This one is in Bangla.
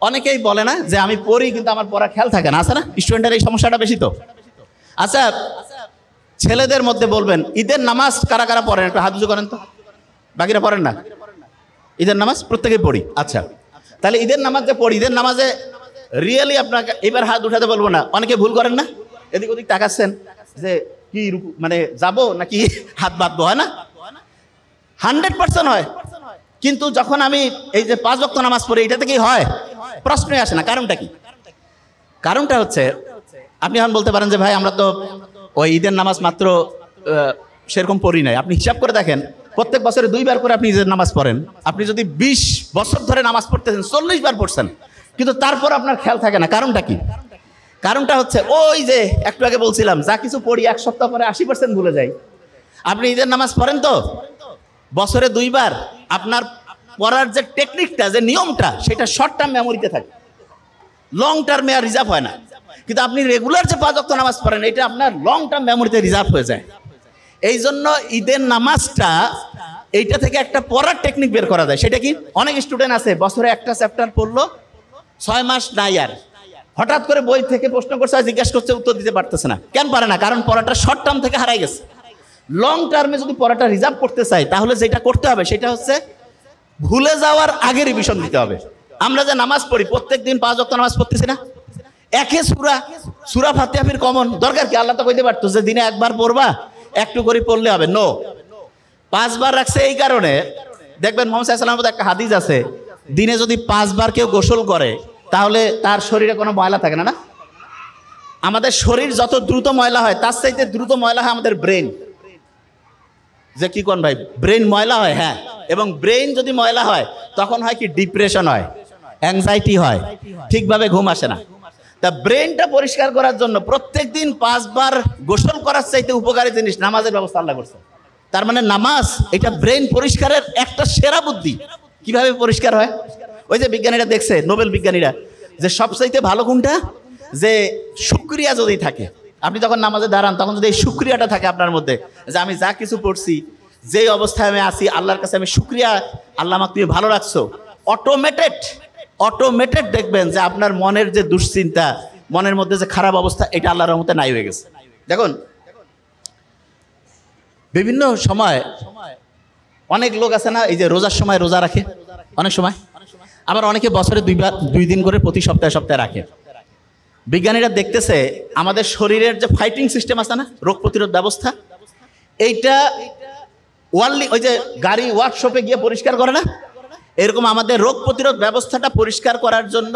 অনেকেই বলে না যে আমি পড়ি কিন্তু আমার পড়া খেয়াল থাকে না, আছে না? স্টুডেন্টের এই সমস্যাটা বেশি তো। আচ্ছা, ছেলেদের মধ্যে বলবেন ঈদের নামাজ কারা কারা পড়েন, একটু হাত উঁচু করেন তো। বাকিরা পড়েন না? ঈদের নামাজ প্রত্যেকেই পড়ি। আচ্ছা, তাহলে ঈদের নামাজ যে পড়ি, ঈদের নামাজে রিয়েলি আপনাকে এবার হাত উঠাতে বলবো না, অনেকে ভুল করেন না, এদিক ওদিক তাকাচ্ছেন যে কি মানে যাবো নাকি হাত বাঁধবো, হয় না? 100% হয়। কিন্তু যখন আমি এই যে 5 ওয়াক্ত নামাজ পড়ি, এটা থেকেই হয়? প্রশ্নই আসে না। কারণটা কি? কারণটা হচ্ছে, আপনি এখন বলতে পারেন যে ভাই আমরা তো ওই ঈদের নামাজ মাত্র সেরকম পড়ি নাই। আপনি হিসাব করে দেখেন, প্রত্যেক বছরে 2 বার করে আপনি ঈদের নামাজ পড়েন। আপনি যদি 20 বছর ধরে নামাজ পড়তেছেন, 40 বার পড়ছেন, কিন্তু তারপর আপনার খেয়াল থাকে না। কারণটা কি? কারণটা হচ্ছে ওই যে একটু আগে বলছিলাম, যা কিছু পড়ি 1 সপ্তাহ পরে 80% ভুলে যাই। আপনি ঈদের নামাজ পড়েন তো বছরে 2 বার, আপনার পড়ার যে টেকনিকটা, যে নিয়মটা, সেটা শর্ট টার্ম মেমোরিতে থাকে, লং টার্মে আর রিজার্ভ হয় না। কিন্তু আপনি রেগুলার যে 5 ওয়াক্ত নামাজ পড়েন, এটা আপনার লং টার্ম মেমোরিতে রিজার্ভ হয়ে যায়। এই জন্য ঈদের নামাজটা, এইটা থেকে একটা পড়ার টেকনিক বের করা যায়। সেটা কি? অনেক স্টুডেন্ট আছে বছরে একটা চ্যাপ্টার পড়লো, 6 মাস নাই, আর হঠাৎ করে বই থেকে প্রশ্ন করছে, জিজ্ঞেস করছে, উত্তর দিতে পারতেছে না। কেন পারে না? কারণ পড়াটা শর্ট টার্ম থেকে হারাই গেছে। লং টার্মে যদি পড়াটা রিজার্ভ করতে চাই, তাহলে যেটা করতে হবে সেটা হচ্ছে ভুলে যাওয়ার আগে রিভিশন দিতে হবে। আমরা যে নামাজ পড়ি, প্রত্যেক দিন 5 ওয়াক্ত নামাজ পড়তেছি না, একে সূরা ফাতিহা ফির কমন দরকার কি? আল্লাহ তো কইতে পারতো যে দিনে একবার পড়বা, একটু করে পড়লে হবে। নো, 5 বার রাখছে এই কারণে। দেখবেন মুহাম্মদ সাল্লাল্লাহু আলাইহি ওয়াসাল্লামের একটা হাদিস আছে, দিনে যদি 5 বার কেউ গোসল করে, তাহলে তার শরীরে কোনো ময়লা থাকে না। না, আমাদের শরীর যত দ্রুত ময়লা হয়, তার চাইতে দ্রুত ময়লা হয় আমাদের ব্রেন। যে কি কোন ভাই, ব্রেন ময়লা হয়? হ্যাঁ। এবং ব্রেন যদি ময়লা হয়, তখন হয় কি? ডিপ্রেশন হয়, অ্যাংজাইটি হয়, ঠিকভাবে ঘুম আসে না। তা ব্রেনটা পরিষ্কার করার জন্য প্রত্যেক দিন 5 বার গোসল করার চাইতে উপকারী জিনিস নামাজের ব্যবস্থা আল্লাহ করছে। তার মানে নামাজ এটা ব্রেন পরিষ্কারের একটা সেরা বুদ্ধি। কিভাবে পরিষ্কার হয়? ওই যে বিজ্ঞানীরা দেখছে, নোবেল বিজ্ঞানীরা, যে সবচাইতে ভালো কোনটা? যে শুকরিয়া যদি থাকে, আপনি যখন নামাজে দাঁড়ান, তখন যদি এই শুকরিয়াটা থাকে আপনার মধ্যে, যে আমি যা কিছু পড়ছি, যে অবস্থায় আমি আছি, আল্লাহর কাছে আমি শুকরিয়া, আল্লাহ আমাকে তুমি ভালো রাখছো, অটোমেটেড দেখবেন যে আপনার মনের যে দুশ্চিন্তা, মনের মধ্যে যে খারাপ অবস্থা, এটা আল্লাহর রহমতে নাই হয়ে গেছে। দেখুন, বিভিন্ন সময় অনেক লোক আছে না, এই যে রোজার সময় রোজা রাখে অনেক সময়, আবার অনেকে বছরে 2 দিন করে প্রতি সপ্তাহে সপ্তাহে রাখে। বিজ্ঞানীরা দেখতেছে আমাদের শরীরের যে ফাইটিং সিস্টেম আছে না, রোগ প্রতিরোধ ব্যবস্থা, এইটা ওই যে গাড়ি ওয়ার্কশপে গিয়ে পরিষ্কার করে না, এরকম আমাদের রোগ প্রতিরোধ ব্যবস্থাটা পরিষ্কার করার জন্য